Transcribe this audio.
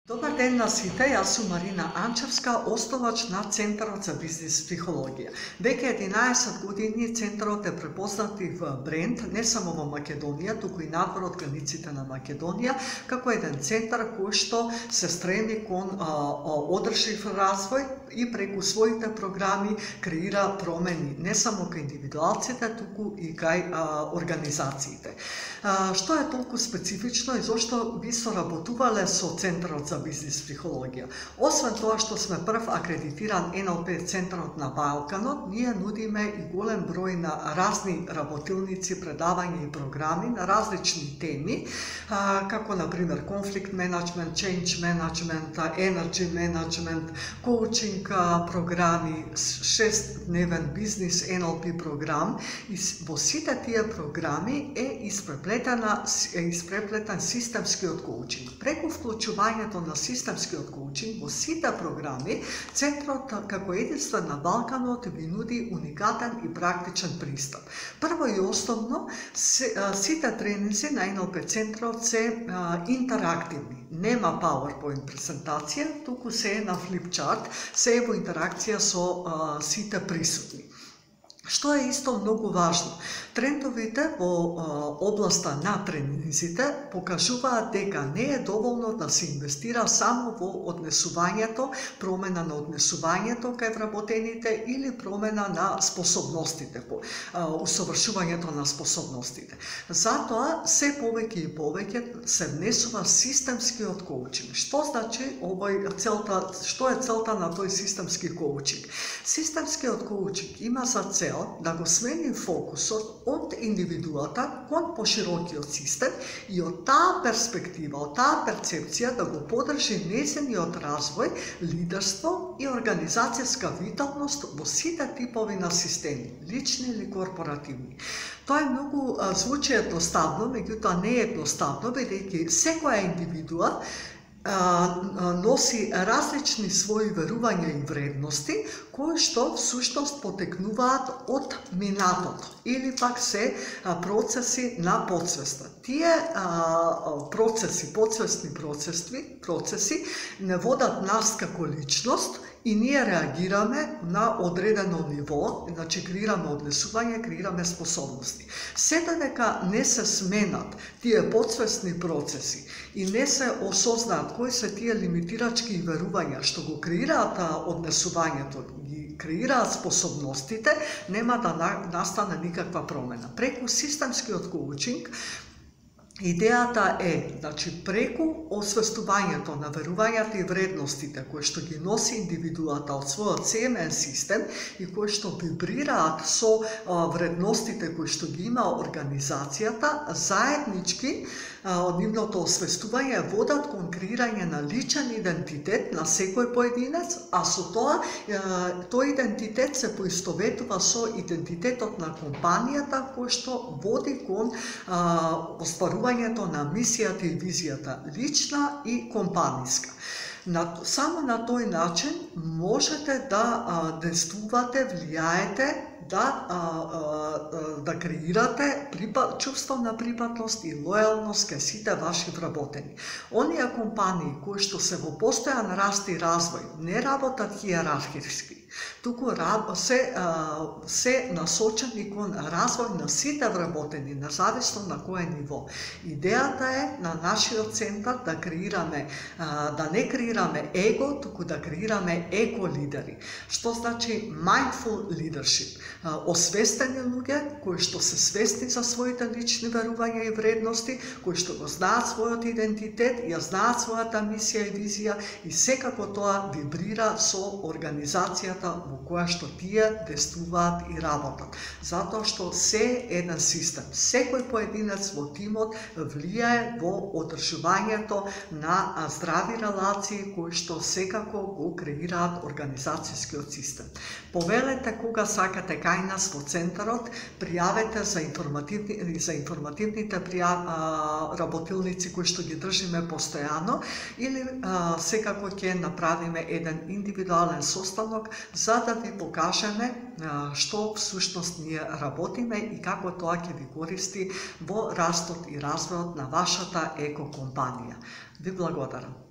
Добар ден на сите, јас сум Марина Анчевска, основач на Центарот за бизнис психологија. Веќе 11 години Центарот е препознатив бренд не само во Македонија, туку и надвор од границите на Македонија, како еден центар кој што се стреми кон одржив развој и преку своите програми креира промени не само кај индивидуалците, туку и кај организациите. Што е толку специфично и зошто би соработувале со Центарот за бизнис психологија? Освен тоа што сме прв акредитиран НЛП центарот на Балканот, ние нудиме и голем број на разни работилници, предавања и програми на различни теми, како на пример конфликт менеджмент, change менеджмент, energy менеджмент, коучинг програми, 6-дневен бизнис НЛП програм, и во сите тие програми е испреплетен системскиот коучинг. Преку вклучувањето на системскиот коучинг во сите програми, Центарот како единствен на Балканот ви нуди уникатен и практичен пристап. Прво и основно, сите тренинзи на НЛП Центарот се интерактивни. Нема PowerPoint презентација, туку се е на флипчарт, се е во интеракција со сите присутни. Што е исто многу важно? Трендовите во областа на тренинзите покажуваат дека не е доволно да се инвестира само во однесувањето, промена на однесувањето кај вработените или промена на способностите, усовршувањето на способностите. Затоа се повеќе и повеќе се внесува системскиот коучинг. Што значи што е целта на тој системски коучинг? Системскиот коучинг има за цел да го смени фокусот од индивидуата кон поширокиот систем и од таа перспектива, од таа перцепција да го подржи нејзиниот развој, лидерство и организацијска виталност во сите типови на системи, лични или корпоративни. Тоа е многу звучи едноставно, меѓутоа не е едноставно, бидејќи секоја индивидуа носи различни своји верувања и вредности, кои што всушност потекнуваат од минатото или пак се процеси на подсвеста. Тие процеси, подсвестни процеси не водат нас како личност и ние реагираме на одредено ниво, значи креираме однесување, креираме способности. Се додека не се сменат тие подсвестни процеси и не се осознаат кои се тие лимитирачки верувања што го креираат однесувањето, ги креираат способностите, нема да настане никаква промена. Преку системскиот коучинг идејата е, значи, преку освестувањето на верувањата и вредностите кои што ги носи индивидуата од својот семеен систем и кои што вибрираат со вредностите кои што ги има организацијата, заеднички од нивното освестување водат кон креирање на личен идентитет на секој поединец, а со тоа тој идентитет се поистоветува со идентитетот на компанијата кој што води кон остварувањето на мисијата и визијата, лична и компаниска. Само на тој начин можете да действувате, влијаете, да креирате чувство на припатност и лојалност кај сите ваши вработени. Оние компании кои што се во постојан раст и развој не работат хиерархиски, туку се насочени кон развој на сите вработени, независно на кое ниво. Идејата е на нашиот центар да не креираме его, туку да креираме еко-лидери. Што значи mindful leadership? Освестени луѓе кои што се свесни за своите лични верувања и вредности, кои што го знаат својот идентитет, ја знаат својата мисија и визија и секако тоа вибрира со организацијата во која што тие действуваат и работат. Затоа што се е еден систем. Секој поединец во тимот влијае во одржувањето на здрави релации кои што секако го креираат организацијскиот систем. Повелете кога сакате кај нас во Центарот, пријавете за информативните работилници кои што ги држиме постојано или секако ќе направиме еден индивидуален состанок за да ви покажеме што всушност ние работиме и како тоа ќе ви користи во растот и развојот на вашата еко компанија. Ви благодарам.